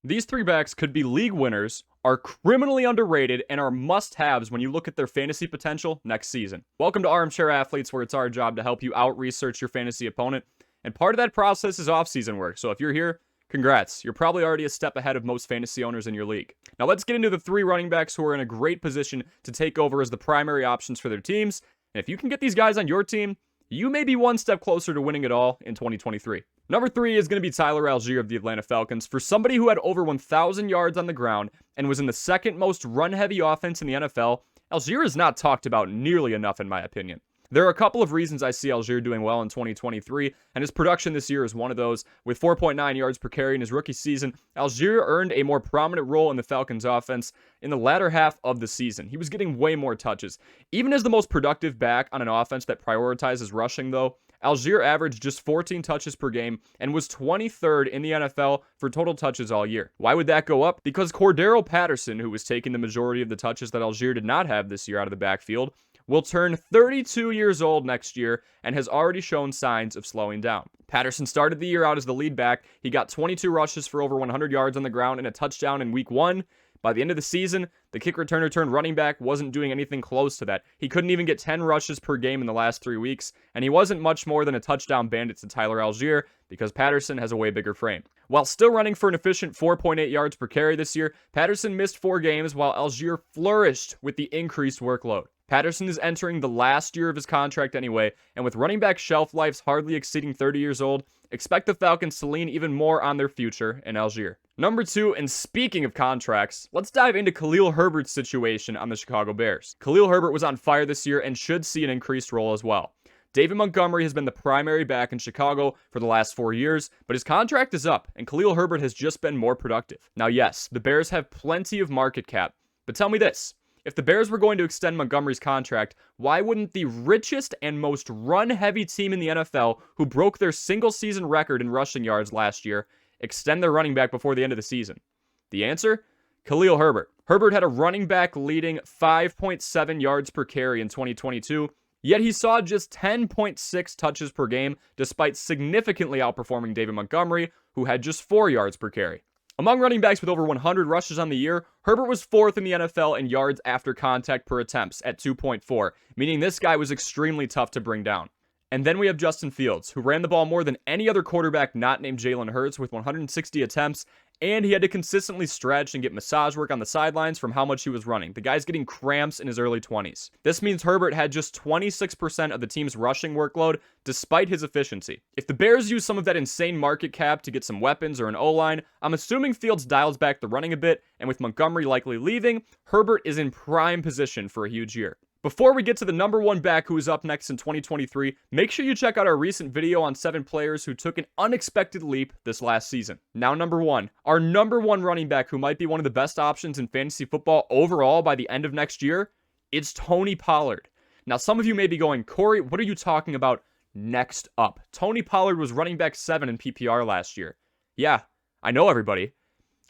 These three backs could be league winners, are criminally underrated, and are must-haves when you look at their fantasy potential next season. Welcome to Armchair Athletes, where it's our job to help you out-research your fantasy opponent, and part of that process is off-season work, so if you're here, congrats. You're probably already a step ahead of most fantasy owners in your league. Now let's get into the three running backs who are in a great position to take over as the primary options for their teams, and if you can get these guys on your team, you may be one step closer to winning it all in 2023. Number 3 is going to be Tyler Allgeier of the Atlanta Falcons. For somebody who had over 1,000 yards on the ground and was in the second most run-heavy offense in the NFL, Allgeier is not talked about nearly enough in my opinion. There are a couple of reasons I see Allgeier doing well in 2023, and his production this year is one of those. With 4.9 yards per carry in his rookie season, Allgeier earned a more prominent role in the Falcons offense in the latter half of the season. He was getting way more touches. Even as the most productive back on an offense that prioritizes rushing, though, Allgeier averaged just 14 touches per game and was 23rd in the NFL for total touches all year. Why would that go up? Because Cordarrelle Patterson, who was taking the majority of the touches that Allgeier did not have this year out of the backfield, will turn 32 years old next year and has already shown signs of slowing down. Patterson started the year out as the lead back. He got 22 rushes for over 100 yards on the ground and a touchdown in week 1. By the end of the season, the kick returner turned running back wasn't doing anything close to that. He couldn't even get 10 rushes per game in the last 3 weeks, and he wasn't much more than a touchdown bandit to Tyler Allgeier because Patterson has a way bigger frame. While still running for an efficient 4.8 yards per carry this year, Patterson missed 4 games while Allgeier flourished with the increased workload. Patterson is entering the last year of his contract anyway, and with running back shelf lives hardly exceeding 30 years old, expect the Falcons to lean even more on their future in Allgeier. Number 2, and speaking of contracts, let's dive into Khalil Herbert's situation on the Chicago Bears. Khalil Herbert was on fire this year and should see an increased role as well. David Montgomery has been the primary back in Chicago for the last 4 years, but his contract is up, and Khalil Herbert has just been more productive. Now yes, the Bears have plenty of market cap, but tell me this. If the Bears were going to extend Montgomery's contract, why wouldn't the richest and most run-heavy team in the NFL, who broke their single-season record in rushing yards last year, extend their running back before the end of the season? The answer? Khalil Herbert. Herbert had a running back leading 5.7 yards per carry in 2022, yet he saw just 10.6 touches per game, despite significantly outperforming David Montgomery, who had just 4 yards per carry. Among running backs with over 100 rushes on the year, Herbert was 4th in the NFL in yards after contact per attempts at 2.4, meaning this guy was extremely tough to bring down. And then we have Justin Fields, who ran the ball more than any other quarterback not named Jalen Hurts with 160 attempts, and he had to consistently stretch and get massage work on the sidelines from how much he was running. The guy's getting cramps in his early 20s. This means Herbert had just 26% of the team's rushing workload, despite his efficiency. If the Bears use some of that insane market cap to get some weapons or an O-line, I'm assuming Fields dials back the running a bit, and with Montgomery likely leaving, Herbert is in prime position for a huge year. Before we get to the number 1 back who is up next in 2023, make sure you check out our recent video on 7 players who took an unexpected leap this last season. Now number 1, our number 1 running back who might be one of the best options in fantasy football overall by the end of next year, it's Tony Pollard. Now some of you may be going, Corey, what are you talking about next up? Tony Pollard was running back 7 in PPR last year. Yeah, I know everybody.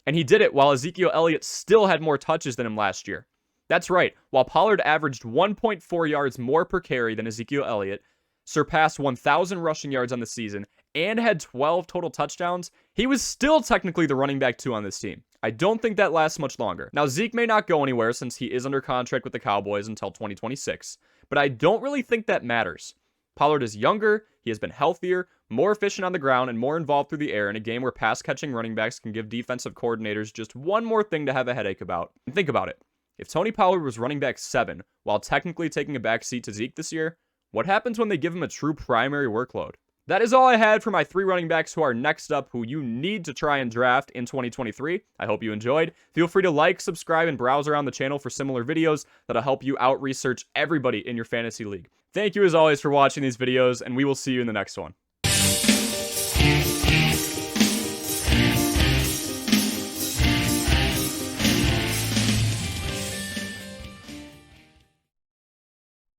And he did it while Ezekiel Elliott still had more touches than him last year. That's right, while Pollard averaged 1.4 yards more per carry than Ezekiel Elliott, surpassed 1,000 rushing yards on the season, and had 12 total touchdowns, he was still technically the running back 2 on this team. I don't think that lasts much longer. Now, Zeke may not go anywhere since he is under contract with the Cowboys until 2026, but I don't really think that matters. Pollard is younger, he has been healthier, more efficient on the ground, and more involved through the air in a game where pass-catching running backs can give defensive coordinators just one more thing to have a headache about. And think about it. If Tony Pollard was running back 7 while technically taking a backseat to Zeke this year, what happens when they give him a true primary workload? That is all I had for my 3 running backs who are next up who you need to try and draft in 2023. I hope you enjoyed. Feel free to like, subscribe, and browse around the channel for similar videos that'll help you out-research everybody in your fantasy league. Thank you as always for watching these videos, and we will see you in the next one.